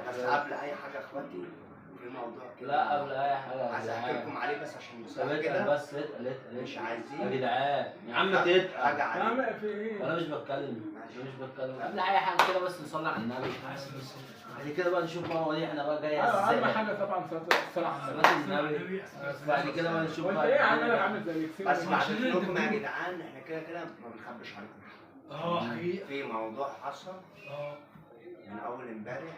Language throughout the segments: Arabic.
بس قبل اي حاجه يا اخواتي في موضوع كده. لا قبل اي حاجه عايز احكي لكم عليه بس عشان طب مساعد اتقل كده. بس اتقل مش عايزين يا جدعان يا عم تتقل. حاجه عليه. عم في ايه؟ انا مش بتكلم قبل اي حاجه كده بس نصلي على النبي. بعد كده بقى نشوف بقى وليحنا بقى جايه ازاي. اهم حاجه طبعا صلاه على صلاة النبي. بعد كده بقى نشوف وانت بقى ايه عامل عامل زي الكسير بس بعد لكم يا جدعان احنا كده ما بنخبيش عليكم حاجه. حقيقة في موضوع حصل من اول امبارح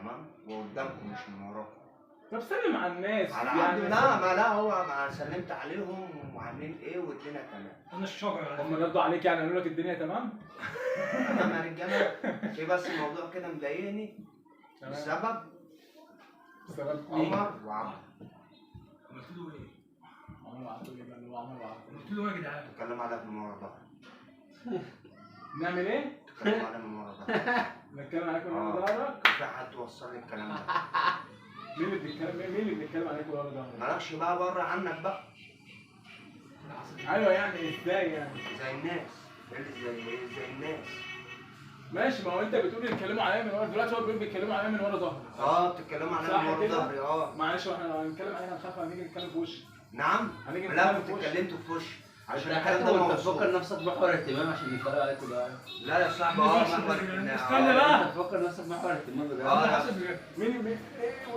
تمام وقدامكم مش من وراكم. طب سلم على الناس على يعني. لا هو ما سلمت عليهم وعاملين ايه والدنيا تمام. انا الشجر هم ردوا عليك يعني قالوا لك الدنيا تمام؟ تمام يا رجاله. في بس موضوع كده مضايقني بسبب سبب مين؟ عمر وعبد. قلت له ايه؟ عمر وعبد ايه بقى اللي هو عمر وعبد؟ قلت له ايه يا جدعان؟ بتكلم عليك من ورا ظهري. نعمل ايه؟ بتكلم عليك من ورا ظهري. نتكلم عليك من ورا ظهرك؟ في حد وصل لي الكلام ده. مين اللي بيتكلم عليك ورا ظهرك؟ مالكش بقى بره عنك بقى. ايوه يعني ازاي يعني؟ زي الناس. زي الناس. ماشي ما هو انت بتقول يتكلموا عليا من ورا دلوقتي هو بيقول بيتكلموا عليا من ورا ظهري. بتتكلموا عليا صح من ورا كده؟ ظهري. معلش احنا هنتكلم عليها هنخاف هنيجي نتكلم في وشي. نعم؟ هنيجي لا نتكلم كنت في وشي. اتكلمت في وشي عشان حتى الكلام ده وانت موصول. تفكر نفسك محور اهتمام عشان يتفرقوا عليك بقى. لا يا صاحبي استنى بقى. انت تفكر نفسك محور اهتمام بجد. مين اللي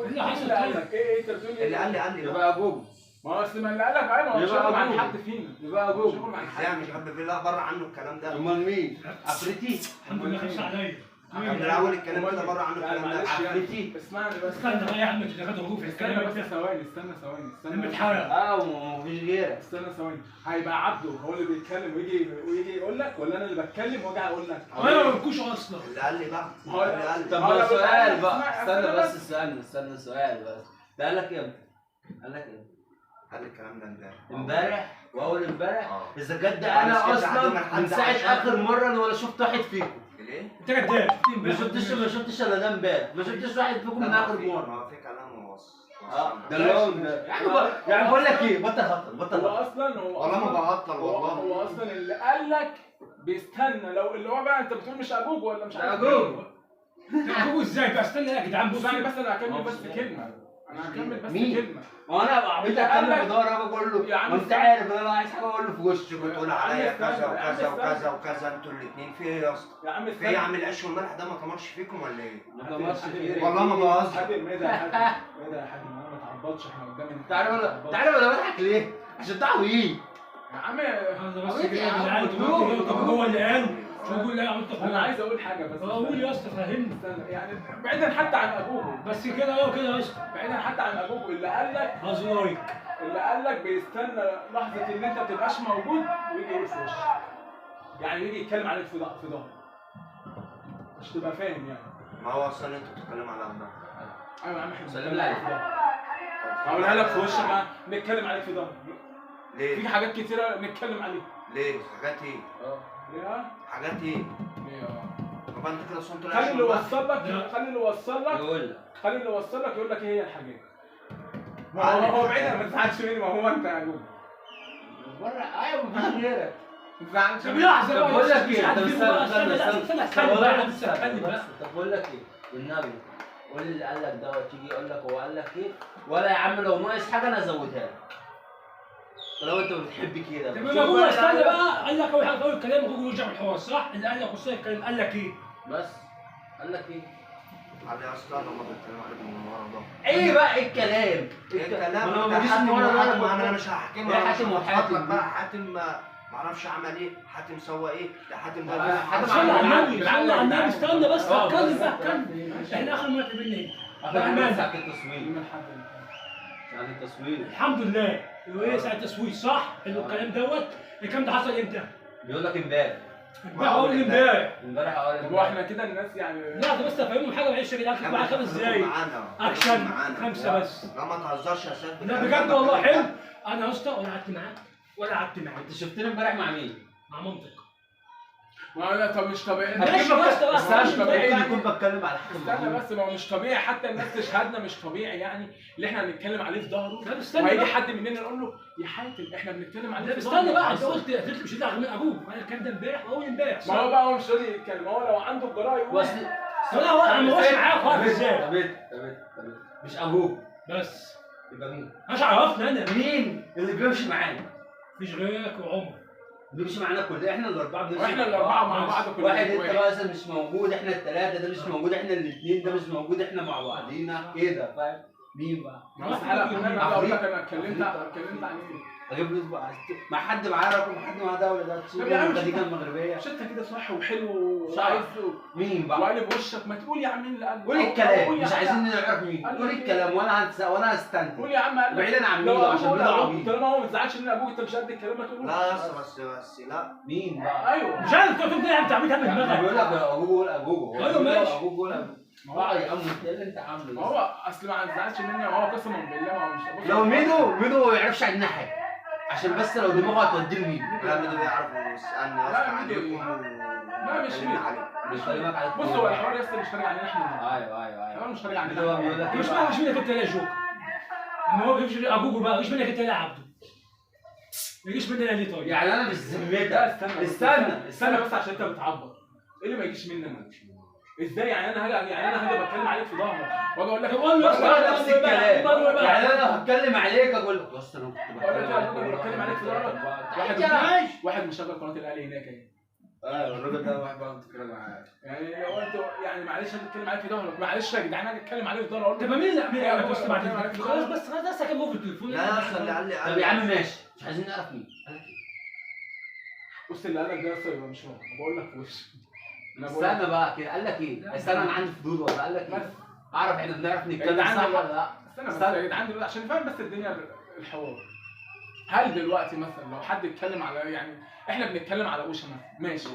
اللي حصل قال لك؟ ايه انت بتقول اللي قال لي يبقى جوجل. ما هو اصل ما اللي قال لك ايوه ما هو مش يبقى هيقول عن أبوه. حد فينا. يبقى جوجل. ازاي مش حد لا بره عنه الكلام ده. امال مين؟ عفريتي. الحمد لله خمسة عليا. من الاول الكلام كده بره عنه الكلام ده. عفريتي. اسمعني بس استنى بقى يا عم كده غدا غوف استنى بس ثواني لما اتحرق. ومفيش غيرك. استنى ثواني هيبقى عبده هو اللي بيتكلم ويجي يقول لك ولا انا اللي بتكلم واجي اقول لك؟ انا ما بكوش اصلا. اللي قال لي بقى. هو اللي قال لي. طب هو ده لو سؤال بتعرف بقى. تسمع- استنى سؤال بس. ده قال لك امتى؟ قال لك امتى؟ قال لي الكلام ده امبارح واول امبارح. اذا كان ده طبعاً انا مش كده عدو من اصلا حد من ساعه عشان- اخر مره انا ولا شفت واحد فيكم. ليه؟ انت كداب. ما شفتش الا ده امبارح. ما شفتش واحد فيكم من اخر مره. ما في كلام وصل. ده اللي هو يعني بقول لك ايه بطل هطل هو اصلا والله ما بعطل والله. هو اصلا اللي قال لك بيستنى لو اللي هو بقى انت بتقول مش ابوك ولا مش عارف ابوه ازاي بقى؟ استنى يا جدعان بص. بس انا هكمل بس كلمه. انا هكمل بس مين؟ كلمه. ما انا عمال اتكلم في ظهري بقول له يا عم ما انت عارف انا لو عايز حاجه اقول له في وشه. بتقول عليا كذا وكذا وكذا وكذا انتوا الاثنين في ايه يا اسطى؟ يا عم في يا عم العيش والملح ده ما طمرش فيكم ولا ايه؟ ما طمرش فيه. والله ما بهزر. حاتم ايه ده يا حاتم؟ ايه ده يا حاتم؟ انا ما تعبطش احنا قدام تعالى انا بضحك ليه؟ عشان تعويض. يا عم بس كده يا جدعان. طب هو اللي قال شو يقول لا عملت انا عايز اقول حاجه بس اقول يا اسطى فهمني. استنى يعني بعيدا حتى عن ابوه بس كده كده يا اسطى. بعيدا حتى عن ابوه اللي قال لك هزارك. بيستنى لحظه ان انت ما تبقاش موجود ويجي يقول في وشك. يعني يجي يتكلم عليك في ظهرك. مش تبقى فاهم يعني. ما هو اصلا انتوا بتتكلموا على الله. ايوه يا عم احنا سلم بنتكلم لي عليك في ظهرك. هقولها لك في وشك ما نتكلم عليك في ظهرك. في ليه؟ حاجات كتيره نتكلم عليها. ليه؟ حاجات ايه؟ ليه؟ حاجات ايه؟ ليه؟ طب انت كده صمت خلي اللي وصل لك يقول لك يقول لك ايه هي الحاجات. هو بعيدا ما تزعلش مني ما هو انت يا جوجل. ايوه مفيش غيرك. ما تزعلش طب مني. لحظه طب بقى. بقول لك ايه؟ استنى طب بقول لك ايه؟ والنبي قول لي اللي قال لك دوت يجي يقول لك هو قال لك ايه؟ ولا يا عم لو ناقص حاجه انا ازودها لك. لو انت بتحب كده. طب ما ابوه استنى بقى. قال لك اول حاجه اول كلام جوجل يرجع الحوار صح؟ اللي قال لك وصل الكلام قال لك ايه؟ بس قال لك ايه؟ قال لي اصلا لما بتكلموا عليك من ورا ظهري. ايه بقى الكلام؟ ايه الكلام؟ انا ما ده بجيش حاتم من ورا وحاتم، ظهرك. انا مش هحكي يا لك. حاتم وحاتم. بقى حاتم ما اعرفش عمل ايه، حاتم سوى ايه، ده حاتم ده حاتم صلى على عمل النبي صلى على النبي. استنى بس اتكلم بقى اتكلم. ماشي. احنا اخر مره اتقابلنا احنا ساعه التصوير. من الحد ساعه التصوير. الحمد لله. وايه ساعه التصوير صح؟ حلو الكلام دوت. الكلام ده حصل امتى؟ بيقول لك امبارح. امبارح اول امبارح. امبارح اول طب واحنا كده الناس يعني لا بس افهمهم حاجه معلش يا جدعان. معاك 5 دقايق. اكشن 5 بس. لا ما تهزرش يا سيد. لا بجد والله حلو. انا يا اسطى ولا قعدت معاك ولا قعدت معاك. انت شفتني امبارح مع مين؟ مع مامتك. ما انا طب مش طبيعي. ماشي يا اسطى بس استنى، مش طبيعي. طبيعي. ممكن يكون بتكلم على حاجه استنى بس ما هو مش طبيعي حتى الناس تشهدنا مش طبيعي يعني اللي احنا هنتكلم عليه في ظهره. لا بس استنى وهيجي بقى. حد مننا نقول له يا حاتم احنا بنتكلم عليه لا في بس ظهره. استنى بقى. انت قلت مش هتزعل من ابوه. انا الكلام ده امبارح واول امبارح. ما هو بقى هو مش راضي يتكلم. هو لو عنده الجراءه يقول بس انا ماشي معاك ازاي؟ طب مش ابوك بس يبقى مين؟ مش عرفنا انا مين اللي بيمشي معانا؟ مفيش غيرك وعمر. بيمشي معانا كلنا، احنا الاربعه بنمشي واحنا الاربعه مع بعض كلنا. واحد انت مثلا مش موجود، احنا الثلاثه ده مش موجود، احنا الاثنين ده مش موجود، احنا مع بعضينا كده، فاهم؟ مين بقى؟ بس انا اقول لك انا اتكلمت عن ايه؟ اجيب له صباع مع حد معاه رقم، حد معاه دوله، ده طب يا عم الخليج المغربيه. مش انت كده صح وحلو صح. وعايز مين بقى؟ وقالب وشك، ما تقول يا عم مين اللي قال؟ قول الكلام، مش عايزين نعرف مين، قال قول لك الكلام وانا هستنتج. قول يا عم قال لك بعيدا عن لو مين عشان أبوه مين ولا عبيط. طالما هو ما تزعلش من ابوك، انت مش قد الكلام ما تقولوش. لا يا اسطى بس لا. مين بقى؟ ايوه مش عارف تقول ده انت عملت هم يعني بيقول لك دماغك. ابوه ابوه ايوه ماشي. ابوه ما هو اه يا عم انت اللي انت عامله ما ده. هو اصل ما تزعلش مني، ما هو قسما بالله ما هو مش أبوك. لو ميدو ما يعرفش عننا حاجه، عشان بس لو دماغه هتوديه لمين. لا ميدو بيعرف ويسالني لا، اصلا ميدو عليكم لا، مش وكلمني ميدو. عليكم. مش كلامك على بص هو الحوار لسه مش فارق عننا احنا. ايوه الحوار مش فارق ميدو بقى بيقول عننا. لك مش ايه معنى بقى؟ مش منك انت لا جوك. ما هو بيمشي ابوك بقى، مش منك انت لا عبده. ما يجيش مننا ليه طيب؟ يعني انا مش لا ذمتك. استنى بس عشان انت بتعبط. ايه اللي ما يجيش مني انا؟ ازاي يعني انا هاجي بتكلم عليك في ظهرك واجي اقول لك قول له انا نفس الكلام. بقى. يعني انا هتكلم عليك اقول لك يا اسطى انا كنت بتكلم عليك في ظهرك. واحد مشغل قناه الاهلي هناك اهي. الراجل ده واحد بقى بتتكلم معاه. يعني لو انت يعني معلش انا بتكلم عليك في ظهرك، معلش يا جدعان انا بتكلم عليك في ظهرك اقول طب له مين اللي مين أيوة، اللي بص بعد بتكلم عليك كده؟ في خلاص ظهرك. بس خلاص لسه كان في التليفون. لا يا اسطى اللي قال لي طب يا عم ماشي، مش عايزين نعرف مين. بص اللي قال لك ده يا اسطى يبقى مش هو، بقول لك في وشك. انا بقول استنى بقى كده، قال لك ايه؟ استنى انا عندي فضول ولا قال لك بس ايه؟ اعرف احنا بنعرف يا نتكلم جدعان صح دلوقتي- ولا لا؟ استنى بس يا جدعان دلوقتي عشان نفهم بس الدنيا الحوار. هل دلوقتي مثلا لو حد اتكلم على يعني احنا بنتكلم على اوشا مثلا ماشي،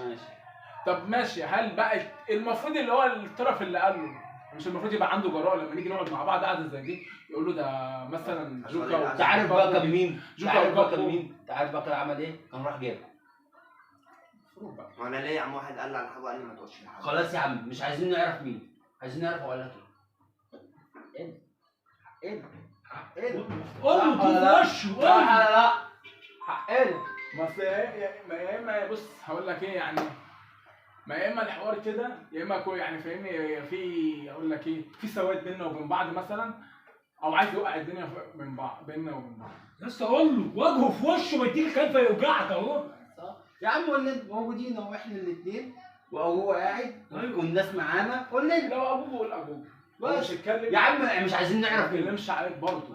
طب ماشي، هل بقى المفروض اللي هو الطرف اللي قال له مش المفروض يبقى عنده جراءه لما نيجي نقعد مع بعض قعده زي دي يقول له ده مثلا جوكا انت عارف بقى كان مين؟ جوكا عارف بقى وجاكو. كان مين؟ انت عارف بقى كان عمل ايه؟ كان راح جاب. المفروض بقى. وانا ليه يا عم واحد قال لي على حاجه قال لي ما تقولش لحد. خلاص يا عم مش عايزين نعرف مين، عايزين نعرف هو قال لك ايه. ايه قول له صح ولا طول لا؟ في وشه قول صح له. ولا لا؟ حقنا. ما اصل يا اما بص هقول لك ايه يعني، ما يا اما الحوار كده يا اما يعني فاهمني في اقول لك ايه، في سواد بيننا وبين بعض مثلا، او عايز يوقع الدنيا من بعض بيننا وبين بعض. يا اسطى قول له واجهه في وشه ما يديك كان فيوجعك اهو. صح يا عم قول لي موجودين اهو احنا الاثنين وهو قاعد والناس معانا، قول لي لو ابوه قول ابوه بس. مش اتكلم يا عم مش عايزين ما نعرف مين. اتكلمش عليك برضه.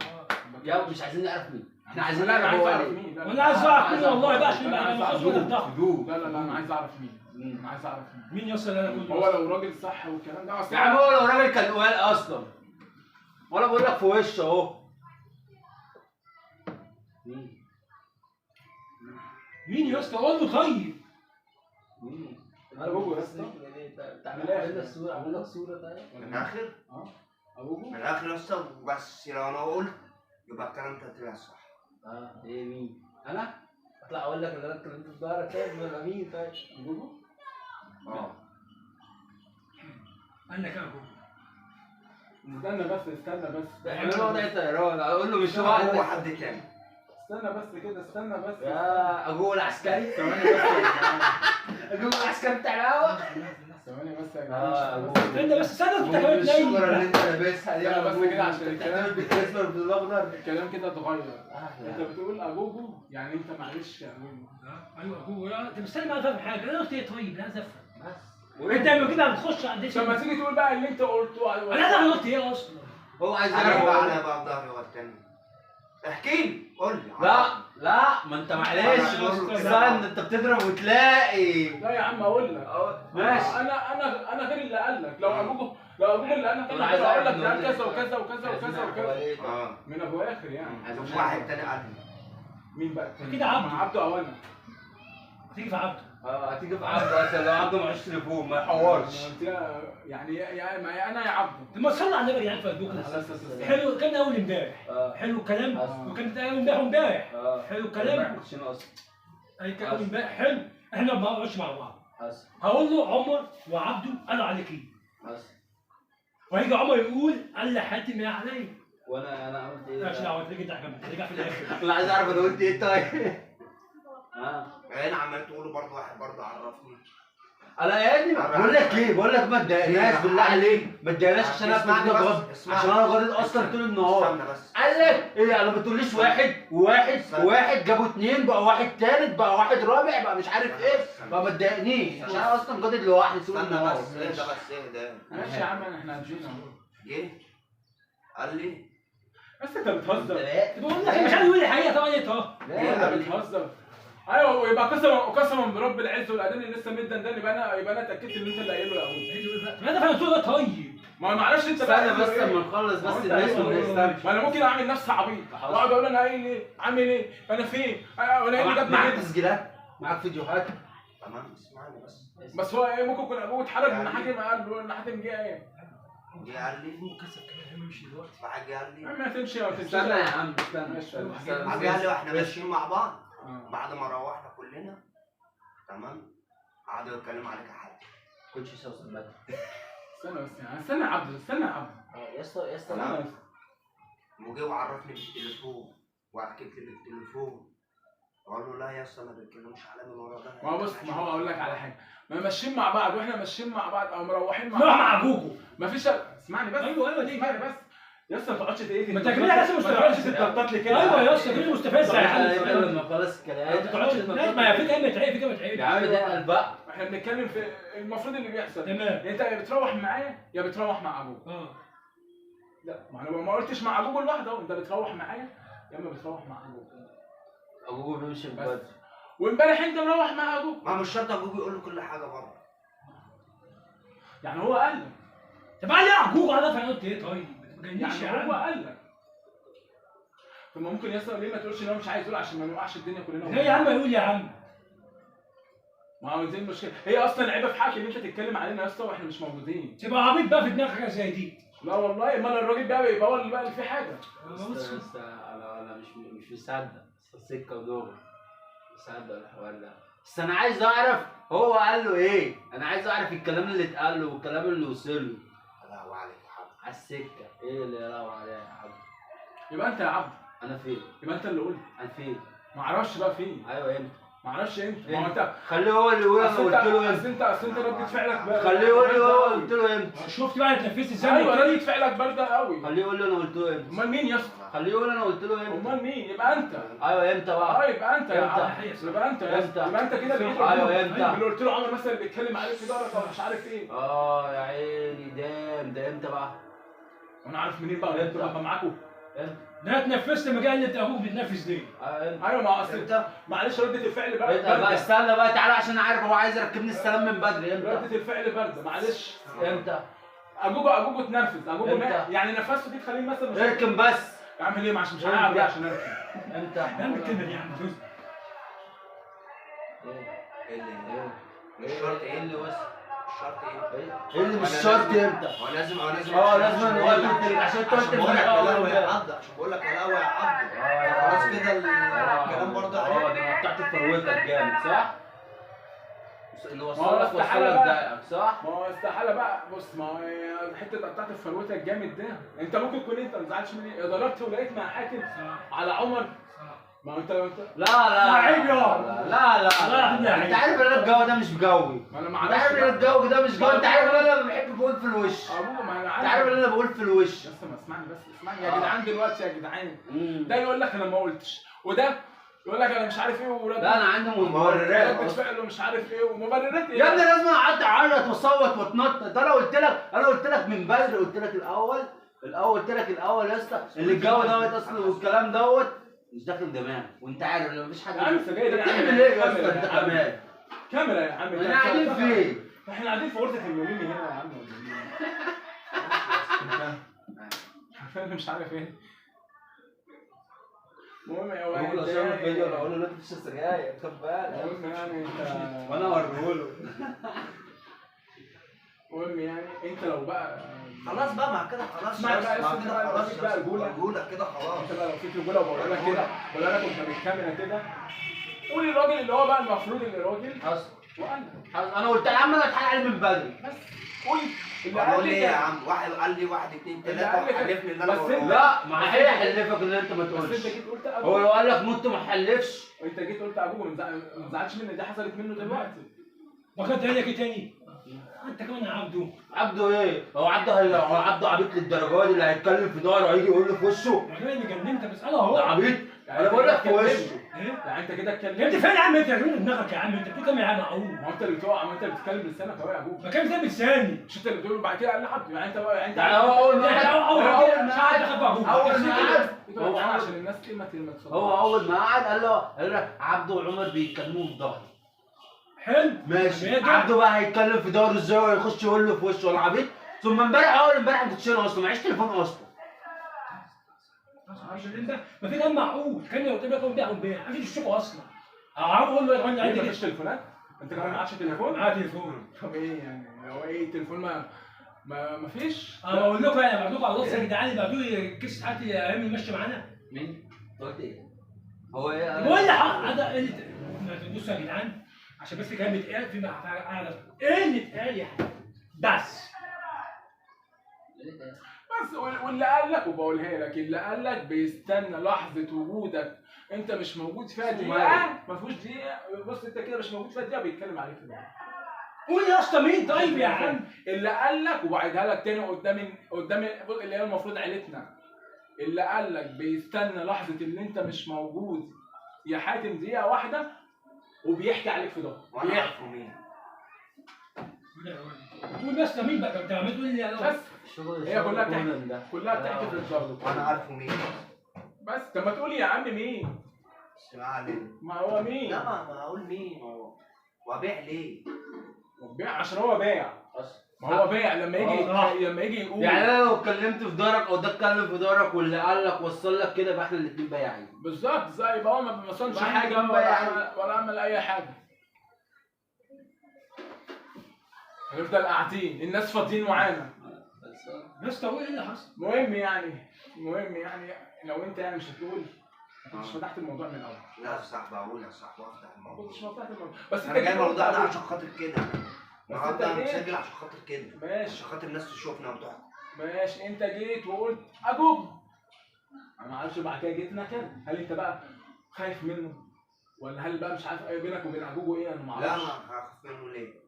يا مش عايزين نعرف مين، احنا عايزين لا انا نعرف عايز هو اعرف ليه. مين. وانا عايز اعرف مين والله بقى عشان لا، يبقى عايز ما أعرف يخافش ولا مين. الضغط. هدوء. لا انا عايز اعرف مين. انا عايز اعرف مين. مين يا اسطى اللي انا هو لو راجل صح والكلام ده يا عم هو لو راجل كان قال اصلا، وانا بقول لك في وشه اهو. مين يا اسطى قول له طيب. ابوه يا اسطى. تعمل لنا الصوره، اعمل لك صوره طيب. من الاخر ابوه من الاخر يا اسطى بس لو انا قلت يبقى الكلام ده طلع صح. ايه مين؟ انا؟ اطلع اقول لك ان انا اتكلمت في ظهرك طيب ولا مين طيب؟ ابوه اه قال لك انا أبوه. استنى بس اعملوا وضع طيران، اقول له مش هو هو حد تاني. استنى بس كده استنى بس يا ابوه العسكري. ثواني بس يا جدعان ابوه العسكري بتاع الهوا. ثواني بس يا اه جدعان استنى بس استنى انت كمان الشجره اللي نايم. انت لابسها دي لا، بس كده عشان الكلام الكلام. بتكسر بالاخضر. الكلام كده اتغير. انت بتقول ابوه يعني انت معلش يا ابوه. ايوه ابوه. طب استنى بقى افهم حاجه، انا قلت ايه طيب؟ انا عايز افهم. بس انت لما كده هتخش على طب ما تيجي تقول بقى اللي انت قلته انا عايز اعرف قلت ايه اصلا. هو عايز انا يعرف بقى هو على بقى ظهري والتاني. احكي لي قول لي. لا ما انت معلش استنى، انت بتضرب وتلاقي. لا يا عم اقول لك ماشي. انا غير اللي قال لك. لو ابوه اللي قال لك طب انا عايز اقول اعرف لك ده إنه كذا وكذا وكذا وكذا وكذا اه من ابو اخر يعني. شوف واحد تاني قال لي. مين بقى؟ كده عبده. مع عبده او انا. هتيجي في عبده. هتيجي في عبده اصلا، لو عبده معهوش تليفون ما يحورش. يعني ما يا انا يا عبده. طب ما تصلي على النبي يا جدعان في قلبكم. حلو كان اول امبارح. حلو الكلام. وكان اول امبارح وامبارح. حلو الكلام. شنو اصلا؟ اي كان اول امبارح حلو. احنا ما بنقعدش مع بعض. حصل هقول له عمر وعبده قالوا عليك ايه؟ حصل. وهيجي عمر يقول قال لي حاتم يا علي. وانا عملت ايه؟ مالكش دعوه ترجع في الاخر. انا عايز اعرف انا قلت ايه طيب. انا عمال تقوله برضه واحد برضه عرفني. انا يا ابني بقول لك ايه، بقول لك ما تضايقناش بالله عليك، ما تضايقناش عشان انا اسمعني كنت بس، غلط، اسمعني. عشان انا غلط اصلا طول النهار. استنى بس. قال لك ايه؟ انا ما بتقوليش واحد وواحد وواحد، جابوا اتنين، بقى واحد تالت، بقى واحد رابع، بقى مش عارف ايه، بقى ما تضايقنيش عشان انا اصلا غلط لوحدي طول استنى النهار. بس، اهدى بس، اهدى. ماشي يا عم احنا هنجينا اهو. جه قال لي بس انت بتهزر. بقول لك مش عايز يقول لي الحقيقه طبعا انت اهو. انت بتهزر. ايوه ويبقى قسما برب العز والاداني اللي لسه مدن ده يبقى انا اتاكدت ان انت اللي قايله يا ابوي. ما انا فاهم تقول طيب. ما معرفش انت بقى استنى بس اما نخلص بس الناس ونستمتع. ما انا ممكن اعمل نفسي عبيط واقعد اقول انا قايل ايه عامل ايه انا فين ولا ايه اللي جابني معاك كده. تسجيلات؟ معاك فيديوهات؟ تمام اسمعني بس. بس هو ايه ممكن يكون ابوه اتحرج من حاجه ما قال له ان حاتم جه ايه. جه قال لي مكسب كمان يمشي دلوقتي. بعد جه قال لي ما تمشي يا تمشي. استنى يا عم استنى ماشي. بعد جه قال لي واحنا ماشيين مع بعض آه. بعد ما روحنا كلنا تمام قعدوا يتكلموا عليك يا حاج. كنتش توصل بدري. استنى بس يعني استنى يا عبد استنى يا عبد. يا اسطى يا اسطى استنى بس. وجه وعرفني بالتليفون وحكيت لي بالتليفون. اقول له لا يا اسطى ما بيتكلموش على من ورا ده. ما هو بص ما هو اقول لك على حاجه ما ماشيين مع بعض واحنا ماشيين مع بعض او مروحين مع نروح بعض. مع جوجو. مفيش اسمعني بس. ايوه دي اسمعني بس يا اسطى ما تقعدش تقيت. ما انت كده لازم مستفز. تتنطط لي كده. ايوه يا اسطى كده مستفز يا عم. لما خلاص الكلام ما تقعدش لا ما هي فكره ما تعيب فكره ما تعيب. يا عم ده قلب بقى. احنا بنتكلم في المفروض اللي بيحصل. تمام. انت يا بتروح معايا يا بتروح مع ابوك. لا ما انا ما قلتش مع ابوك لوحده انت بتروح معايا يا اما بتروح مع ابوك. ابوه بيمشي بس. بدري. وامبارح انت مروح مع ابوك. ما مش شرط ابوك يقول له كل حاجه برضه. يعني هو قال لك. طب قال لي على جوجو على انا قلت ايه طيب؟ ما تجنيش يا يعني عم. هو قال لك. طب ما ممكن يسطا ليه ما تقولش ان هو مش عايز يقول عشان ما نوقعش الدنيا كلنا. ليه يا عم يقول يا عم؟ ما هو دي المشكله هي اصلا عيبه في حقك ان انت تتكلم علينا يا اسطى واحنا مش موجودين. تبقى عبيط بقى في دماغك حاجه زي دي. لا والله امال الراجل بقى يبقى هو اللي بقى اللي فيه حاجه. بس انا مش مصدق سكه ودغري مصدق الحوار ده. بس انا عايز اعرف هو قال له ايه؟ انا عايز اعرف الكلام اللي اتقال له والكلام اللي وصل له. الله عليك يا حاج. على السكه ايه اللي يلاقوا عليها يا عبد؟ يبقى انت يا عبد انا فين؟ يبقى انت اللي قلت. انا فين؟ ما اعرفش بقى فين. ايوه امتى؟ ما اعرفش امتى. ما هو انت خليه هو اللي يقول انا اصل قلت له انت امتى. اصل انت ردة فعلك بقى. خليه يقول لي هو قلت له امتى. شفت بقى اتنفست ازاي؟ ايوه ردة فعلك بارده قوي. خليه يقول لي انا قلت له امتى. امال مين يا اسطى؟ خليه يقول انا قلت له امتى. امال مين؟ يبقى انت. ايوه امتى بقى؟ يبقى انت يا امتى؟ عم. يبقى انت يا اسطى. امتى؟ يبقى انت كده اللي ايوه امتى؟ اللي قلت له عمر مثلا اللي بيتكلم عليك في دارك او مش عارف ايه. يا عيني ده امتى بقى؟ وانا عارف منين بقى انت بقى معاكم. لا اتنفست لما قال لي انت ابوك بتنفس ليه؟ ايوه ما اصل انت معلش ردة الفعل بقى بقى استنى بقى تعالى عشان عارف هو عايز يركبني السلام من بدري امتى؟ ردة الفعل بارده معلش. امتى؟ ابوكو اتنرفز ابوكو امتى؟ يعني نفسه دي تخليه مثلا مش اركن بس. اعمل ايه معلش مش هعرف عشان اركن. امتى؟ يا عم الكلمه دي يا عم فوز. ايه اللي مش شرط ايه اللي وصل. مش شرط ايه. ايه اللي مش شرط امتى؟ هو لازم لازم الوقت عشان انت قلت عشان بقول لك القهوه يا عبد. عشان بقول لك القهوه يا عبد. خلاص كده الكلام برضه عليك. ده بتاعت فروتك جامد صح؟ اللي ما هو وصلك استحالة وصلك بقى. ضايقك صح؟ ما هو استحاله بقى بص ما هو الحته بتاعت الفروته الجامد ده انت ممكن تكون انت ما تزعلش مني ضربت ولقيت مع حاتم على عمر. ما هو انت لا عيب يا لا لا انت عارف ان الجو ده مش جوي. ما انا انت معرفش عارف ان الجو ده مش جوي. انت عارف ان انا بحب بقول في الوش. ابوه ما انا انت عارف ان انا بقول في الوش. بس ما اسمعني بس اسمعني يا جدعان دلوقتي يا جدعان. مم. ده يقول لك انا ما قلتش وده يقول لك انا مش عارف ايه لا انا عندي مبررات ردة فعل ومش عارف ايه ومبررات ايه يا ابني لازم اقعد اعيط واصوت واتنطط. انا قلت لك من بدري قلت لك الاول يا اسطى اللي الجو دوت اصلا والكلام دوت مش داخل دماغي وانت عارف ان مفيش حاجه. يا عم سجاير انت بتعمل ايه يا اسطى كاميرا انت يا عم. كمان؟ كاميرا يا عم احنا قاعدين فين؟ احنا قاعدين في غرفه الميمين هنا يا عم انا مش عارف ايه. المهم يا ولد ممكن اشرب فيديو ولا اقول له لا تشرب سجاير خد بالك. المهم يعني انت وانا اوريه له. المهم يعني انت لو بقى خلاص بقى مع كده خلاص. اسمع بقى مع اسمع كده بقى خلاص. لو فيك بقى رجوله رجوله كده خلاص. انت بقى لو فيك رجوله وبقول لك كده بقول لك قدام الكاميرا كده قول للراجل اللي هو بقى المفروض اللي راجل حصل وقال انا قلت له يا عم انا اتحرق عليه من بدري. بس قول اللي قول قال لي لي ايه يا كده. عم. واحد قال لي 1 2 اللي 3 قال لي كده. وحلفني ان انا بس بقول. انت- لا ما هي حلفك ان انت ما بس انت تقولش. جيت قلت هو لو قال لك نط ما حلفش. انت جيت قلت ابوه ما تزعلش مني دي حصلت منه دلوقتي. وكان تاني لك ايه تاني؟ انت كمان يا عبدو. عبده ايه؟ هو عبده عبيط للدرجه دي اللي هيتكلم في ظهره هيجي يقول له في وشه؟ يا جماعه اللي جننت بس انا اهو. ده عبيط. انا بقول لك في وشه. ايه؟ يعني انت كده يا اتكلمت. ابني فين يا عم انت؟ يا دماغك يا عم انت بتقول كام يا عم معقول؟ ما هو انت اللي بتقع، ما انت اللي بتتكلم بلسانك اهو يا ابوك. بكام ده بلساني؟ مش انت اللي بتقول بعد كده قال لي عبد، يعني انت يعني هو اول ما يعني قعد اول هو حاجه مش عارف اخبي ابوك. هو عشان الناس كلمه هو اول ما قعد قال له عبده وعمر بيتكلموا في ظهري. حلو ماشي. عبده بقى هيتكلم في ظهره ازاي ويخش يقول له في وشه ولا عبيط؟ ثم اول امبارح ما كنتش هنا اصلا، معيش تليفون اصلا. ما في كلام معقول، كان قلت لك بيع وبيع، مفيش الشغل اصلا. اقول له يا جماعه عندي عندي مفيش تليفونات؟ انت كمان معكش تليفون؟ معايا تليفون. طب ايه يعني؟ هو ايه التليفون ما فيش؟ انا بقول لكم يعني بعدوكم على الوصف يا جدعان، بعدوا لي كيس حياتي يا ايام ماشي معانا. مين؟ قلت ايه؟ هو ايه؟ بقول لي هذا بصوا يا جدعان عشان بس كلام بيتقال في اعرف ايه اللي اتقال يعني بس. بس واللي قال لك وبقولها لك، اللي قال لك بيستنى لحظه وجودك انت مش موجود فيها دقيقه، ما فيهوش دقيقه. بص انت كده مش موجود فيها دقيقه بيتكلم عليك في ده. قول يا اسطى مين طيب يا عم؟ اللي قال لك وبعدها لك تاني قدام اللي هي المفروض عيلتنا، اللي قال لك بيستنى لحظه اللي انت مش موجود يا حاتم دقيقه واحده وبيحكي عليك في ده. وانا عارفه مين؟ قول بس مين بقى انت عمال تقول لي بس هي كلها بتحكي في الضرب. وانا عارفه مين؟ بس طب ما تقول يا عم مين؟ بس ما علينا. ما هو مين؟ لا ما اقول مين هو وابيع ليه؟ بيع عشان هو بايع. ما هو بايع لما يجي يقول يعني انا لو اتكلمت في دارك او ده اتكلم في دارك واللي قال لك وصل لك كده يبقى احنا الاثنين بايعين. بالظبط زي يبقى هو ما بيوصلش ما حاجه احنا ولا عمل اي حاجه. هنفضل قاعدين الناس فاضيين معانا. بس طب ايه اللي حصل؟ المهم يعني لو انت يعني مش هتقول ما كنتش فتحت الموضوع من الاول. لا يا صاحبي اقول يا صاحبي افتح ما الموضوع. كنتش فتحت الموضوع بس انا جاي الموضوع ده عشان خاطر كده. النهارده انت جيت. مسجل عشان خاطر كده. ماشي عشان خاطر الناس تشوفنا وتحكم. ماشي انت جيت وقلت اجوب. انا ما اعرفش بعد كده جيت نكد. هل انت بقى خايف منه؟ ولا هل بقى مش عارف ايه بينك وبين اجوجو ايه؟ انا ما لا اعرفش. ما هخاف منه ليه؟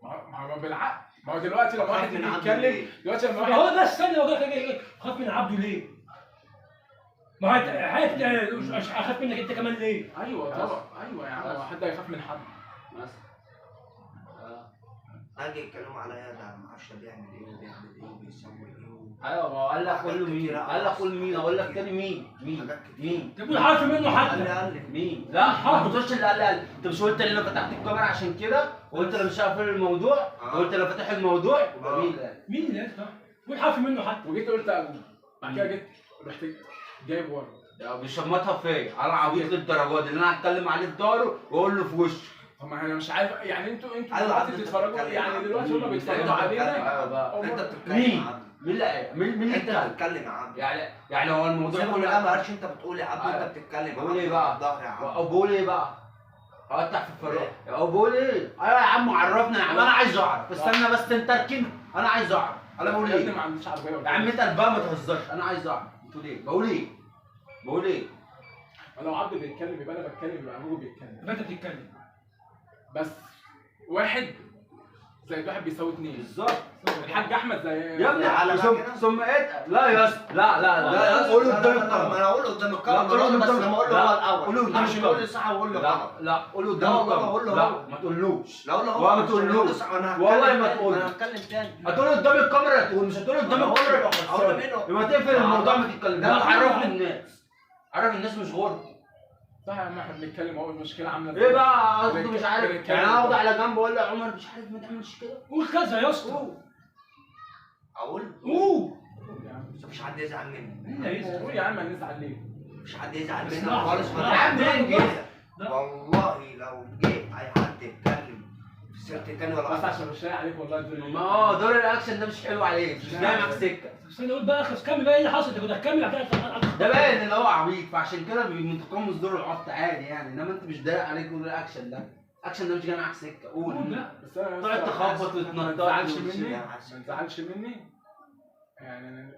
ما هو بالعقل. ما هو دلوقتي لما واحد يجي يتكلم دلوقتي لما واحد هو بس ثانيه وجاك ايه خاف من عبده ليه؟ ما هو اخاف منك انت كمان ليه؟ ايوه طبعا ايوه يا عم حد هيخاف من حد مثلا اجي يتكلموا عليا ده ما اعرفش بيعمل ايه وبيعمل ايه وبيسوي ايه ايوه ما هو قال لك قول له مين؟ قال لك قول مين؟ اقول لك تاني مين؟ تقول حرف منه حتى. قال لي مين؟ لا ما تقولش اللي قال انت مش قلت اللي انا فتحت الكاميرا عشان كده وقلت انا مش عارف الموضوع قلت انا فاتح الموضوع يبقى مين اللي قال؟ مين اللي قال؟ قول حرف منه حتى. وجيت قلت اجوجو بعد كده جيت رحت جايب ورا بيشمطها فيا انا عبيط للدرجه دي اللي انا هتكلم عليه في ظهره واقول له في وشه. طب ما انا مش عارف يعني انتوا أيوة دلوقتي انت بتتفرجوا بتتكلم يعني عن دلوقتي مين؟ هم بيتفرجوا علينا. انت بتتكلم مين؟ عن مين اللي قال؟ مين انت اتكلم؟ بتتكلم يا عبد. يعني هو الموضوع سيبك من كله ما قالش انت بتقول يا عبد انت بتتكلم بقول ايه بقى؟ الظهر يا عبد. او بقول ايه بقى؟ افتح في الفراغ او بقول ايه؟ ايوه يا عم عرفنا يا عم انا عايز اعرف استنى بس انت اركن انا عايز اعرف انا بقول يا ابني ايه؟ ما عنديش عربيه يا عم اتقل بقى ما تهزرش انا عايز اعرف بتقول ايه؟ بقول ايه؟ لو عبد بيتكلم يبقى انا بتكلم يبقى ابوه بيتكلم. يبقى انت بتتكلم. بس واحد زائد واحد بيساوي 2 بالظبط. الحاج احمد زي يا ابني على ثم ايه؟ لا يا اسطى لا قول قدام الكاميرا. ما انا اقول قدام الكاميرا بس لما اقول له هو الاول. قول قدام عشان يقول لي صح واقول له غلط. لا قول قدام لا الكاميرا والله لا ما تقولوش لا والله والله ما تقولوش والله ما تقول انا هتكلم تاني. هتقول قدام الكاميرا تقول مش هتقول قدام الكاميرا يبقى خسران يبقى تقفل الموضوع ما تتكلمش عرف للناس عرف الناس مش غلط. صح يا عم احنا بنتكلم اهو المشكله عامله ايه بقى قصده مش عارف يعني انا اقعد على جنب واقول له يا عمر مش عارف ما تعملش كده قول كذا يا اسطى. اقول قول. بس مفيش حد يزعل مني. مين اللي يزعل؟ قول يا عم هنزعل ليه؟ مفيش حد يزعل بس مني لا، خالص. لا، يا عم لا، كده والله لو جه اي حد يتكلم في سيره تاني ولا بس عشان مش لاقي عليك والله الدنيا. ما دور الاكشن ده مش حلو عليك مش جاي معاك سكه. بس انا اقول بقى اخلص كمل بقى ايه اللي حصل؟ انت كنت هتكمل بعد كده ده باين ان هو عبيط فعشان كده متقمص دور العبط عادي يعني انما انت مش ضايق عليك دور الاكشن ده. الاكشن ده مش جاي معاك سكه قول لا. بس انا تقعد تخبط ما وتنطط تزعلش مني ما تزعلش مني يعني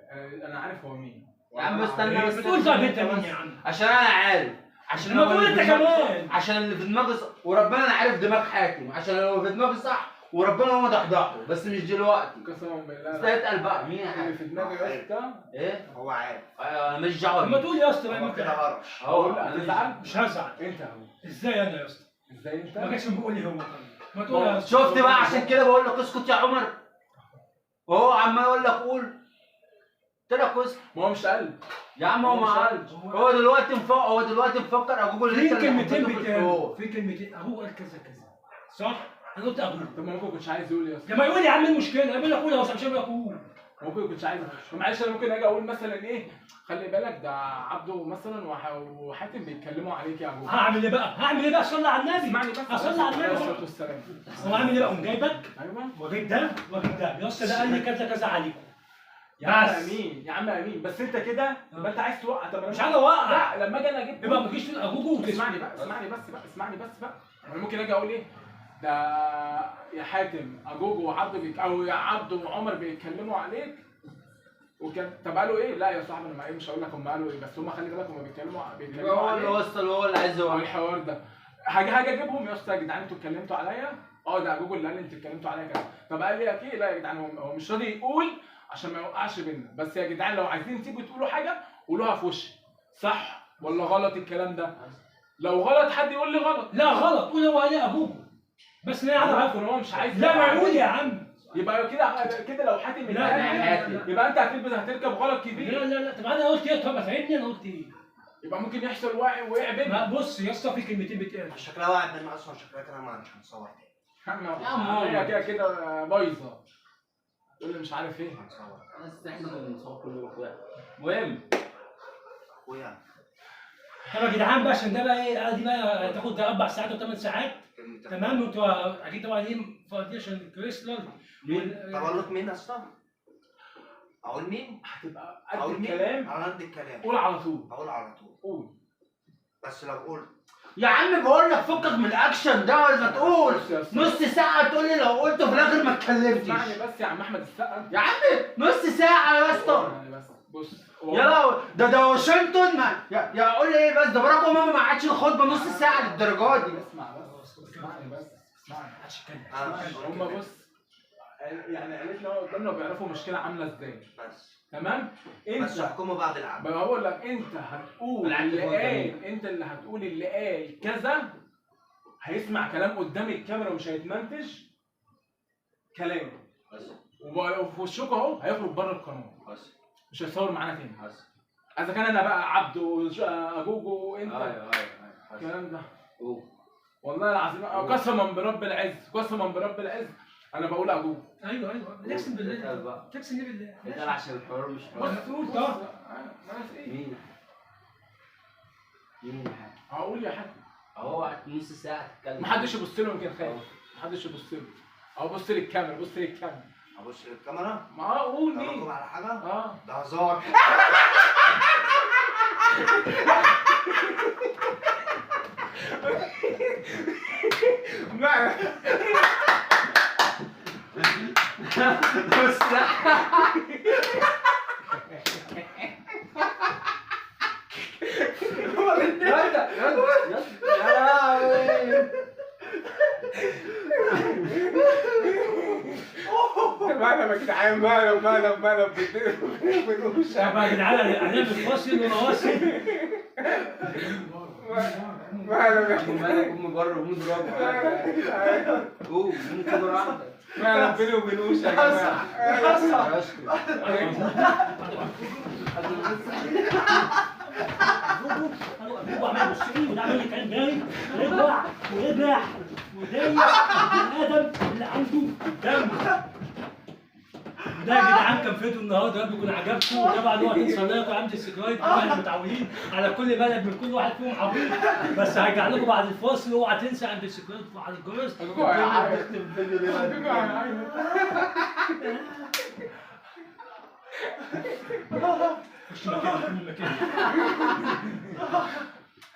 انا عارف هو مين. يا عم استنى بس بتقول طيب انت مين يا عم؟ عشان انا عشان لما هو تقول اللي انت في دماغي كمان. صح، عشان اللي في دماغي صح، وربنا انا عارف دماغ حاكم، عشان لو في دماغي صح وربنا هو ضحضحه، بس مش دلوقتي. قسما بالله بس اتقل بقى مين اللي حاجه؟ في دماغي يا اسطى. ايه؟ هو عارف. ايوه انا مش دعوه لما بيه. تقول يا اسطى بقى هو انت كده هرش. اقول انا مش هتزعل؟ مش هزعل. انت اهو. ازاي انا يا اسطى؟ ازاي انت؟ ما جاتش بيقول لي هو طيب. ما تقول يا اسطى. شفت بقى، عشان كده بقول لك اسكت يا عمر، وهو عمال يقول لك قول، قلت لك اسكت ما هو مش قلب. يا عم. هو ما قالش، هو دلوقتي مفكر ابوك اللي في انت اللي كلمتين حطيته في بيتقالوا، الفوق. في كلمتين ابوه قال كذا كذا صح؟ انا قلت ابوه. طب ما ممكن كنتش عايز يقول يا اسطى. لما يقول لي يا عم المشكله انا بقول لك قول يا اسطى مش هقول لك قول. ممكن كنتش عايز. معلش انا ممكن اجي اقول مثلا ايه، خلي بالك ده عبده مثلا وحاتم بيتكلموا عليك يا ابو. هعمل ايه بقى؟ هعمل ايه بقى؟ صلي على النبي. اسمعني بس. اصلي على النبي. الصلاه والسلام. هو عامل ايه بقى؟ قوم جايبك ايوه واجيب ده واجيب ده يا اسطى، ده قال لي كذا كذا عليكم. يا عم بس. امين يا عم امين، بس انت كده يبقى انت عايز توقع. طب انا مش عايز اوقع. لا لما اجي انا اجيب يبقى ما تجيش تقول ابوكوا اسمعني بقى اسمعني بس بقى. انا ممكن اجي اقول ايه ده يا حاتم اجوجو وعبده او يا عبده وعمر بيتكلموا عليك وكان. طب قالوا ايه؟ لا يا صاحبي انا مش هقول لك هم قالوا ايه، بس هم خلي بالك هم بيتكلموا هو اللي عليك. وصل وهو اللي عايز او يوقع. الحوار ده هاجي اجيبهم يا اسطى. يا جدعان انتوا اتكلمتوا عليا. ده جوجل اللي قال لي انتوا اتكلمتوا عليا كده. طب قال لي اكيد. لا يا جدعان هو مش راضي يقول عشان ما يوقعش بينا. بس يا جدعان لو عايزين تيجوا تقولوا حاجه قولوها في وشي. صح ولا غلط الكلام ده؟ لو غلط حد يقول لي غلط. لا غلط، قول هو قال لي ابوكوا بس لا انا انا عارف ان هو مش عايز. لا ما يقول يا عم. يبقى كده لو حاتم لا، يبقى يبقى انت هتركب غلط لا كبير. لا طب انا قلت ايه؟ طب فهمني انا قلت ايه؟ يبقى ممكن يحصل وقع بينا. ما بص يا اسطى في كلمتين بيتقالوا. شكلها واحد بينا اصلا، شكلها كده ما مش هنصور تاني. يا عم هي كده بايظه. تقول لي مش عارف ايه. هنصور. بس احنا بنصور كل اخويا. المهم اخويا طب يا جدعان بقى عشان ده بقى ايه؟ دي بقى تاخد 4 ساعات و8 ساعات تمام. وانتوا اكيد طبعا ايه فاضيين عشان كريستال. طب اقول لك مين اصلا؟ اقول مين؟ هتبقى قد اقول مين؟ الكلام. على قد الكلام. قول على طول. اقول على طول. قول. بس لو قلت يا عم بقول لك فكك من الاكشن ده ولا تقول بص يا أستاذ. نص ساعه تقول لي لو قلت في الاخر ما اتكلمتش. اسمعني بس يا عم احمد السقا. يا عم نص ساعه يا اسطى. يعني بس بص يا لو ده واشنطن يا قول ايه بس ده باراك اوباما ما عادش الخطبه نص ساعه للدرجه دي. اسمع بس اسمعني بس اسمعني. محدش يتكلم. هم بص يعني عيلتنا قدامنا بيعرفوا المشكله عامله ازاي. بس تمام. بس انت احكموا بعد العمل. بقى هقول لك انت هتقول العكس اللي هو قال. الجميل. انت اللي هتقول اللي قال كذا هيسمع كلام قدام الكاميرا ومش هيتمنتج كلام. بس وفي وشكوا اهو هيخرج بره القانون. بس مش هيصور معانا تاني. بس اذا كان انا بقى عبد واجوجو وانت ايوه الكلام ده. قول. والله العظيم قسما برب العز قسما برب العز انا بقول اجوجو. ايوه اقسم بالله اتقل بقى. اقسم بالله. اتقل عشان الحوار مش بص حوار. بص طب. ناس ايه؟ مين يا حاج؟ هقول يا حاج. اهو نص ساعه تتكلم. محدش يبص له يمكن خايف. محدش يبص له. او بص للكاميرا بص للكاميرا. ابص للكاميرا. ما قول اقول مين؟ على حاجه. ده ده هزار. بص لا مالهم يا جدعان مالهم بنقولوش. طب يا جدعان هنعمل فاصل ونواصل. مالهم يا مالك ام بره وام ضربه. قوم قوم كده واحده. مالهم بيني وبينوش يا جماعه. ابوه عمال يبص لي وده عمال يتكلم جاري ويبلع ويبلع وضايق البني ادم اللي عنده دم. ده يا جدعان كان فيديو النهارده، يا رب يكون عجبكم. وطبعا هو تنسوا لايك وعمل سبسكرايب. طبعا احنا متعودين على كل بلد من كل واحد فيهم عبيط، بس هرجع لكم بعد الفاصل. اوعى تنسى اعمل سبسكرايب وفعل الجرس. خش مكانك كل مكان.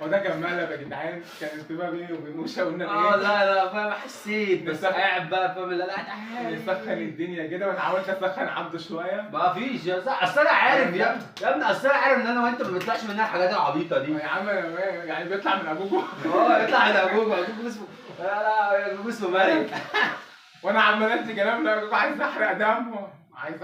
هو ده كان مقلب يا جدعان، كان انتباه بيني وبين موشا قلنا اه ايه لا فاهم، حسيت بس قاعد بقى فاهم، لا تعالى نسخن الدنيا كده، وانا حاولت اسخن عبده شويه. ما فيش يا صاحبي، اصل انا عارف يا ابني اصل انا عارف ان انا وانت ما بيطلعش مننا الحاجات العبيطه دي. يا عم يعني بيطلع من ابوكو. يطلع من ابوك اسمه لا ابوك اسمه مالك. وانا عمال ادي كلام، لا ابوكو عايز احرق دمه، عايز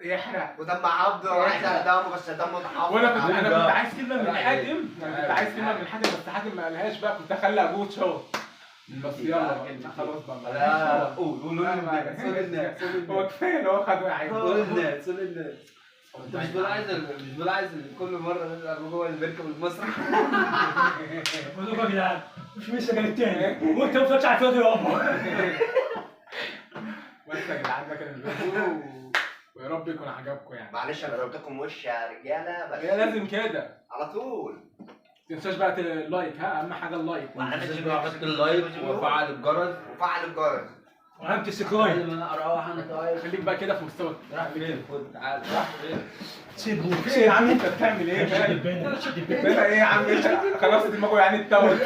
يحرق. ودم عبده عايز دمه، بس دمه اتحفر. انا كنت عايز كلمه من حاتم، بس حاتم ما قالهاش بقى، كنت اخلي ابوه تشوف. بس يلا بقى خلاص بقى. لا قول الناس هو كفايه اللي هو خده يا عيني. قول الناس انت مش بتقول عايز كل مره ابوك هو اللي بيركب المسرح. بقول لكم يا جدعان مش لسه جاي تاني وانت ما بتطلعش على الفاضي يابا. بس يا جدعان ده كان الفيديو، ويا رب يكون عجبكم يعني. معلش انا قلت لكم وش يا رجاله، بس هي لازم كده على طول. ما تنساش بقى اللايك، ها اهم حاجه اللايك. ما تنساش بقى حط اللايك وفعل الجرس وفعل الجرس. وعلامة السكرايب. قبل ما اروح انا طيب. خليك بقى كده في مستواك. راح فين؟ خد تعال راح فين؟ سيبه ايه يا عم انت بتعمل ايه؟ بقى ايه يا عم خلاص دماغه يعني اتوت.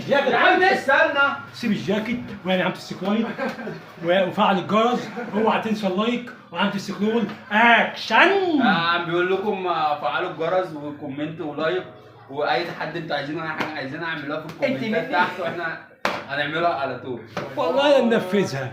يا عم استنى. سيب الجاكيت واعمل علامة السكرايب وفعل الجرس، اوعى تنسى اللايك وعلامة السكرول اكشن. عم بيقول لكم فعلوا الجرس وكومنت ولايك، واي حد انتوا عايزينه اي حاجه عايزينها اعملوها في الكومنتات تحت، واحنا هنعملها على طول. والله ننفذها.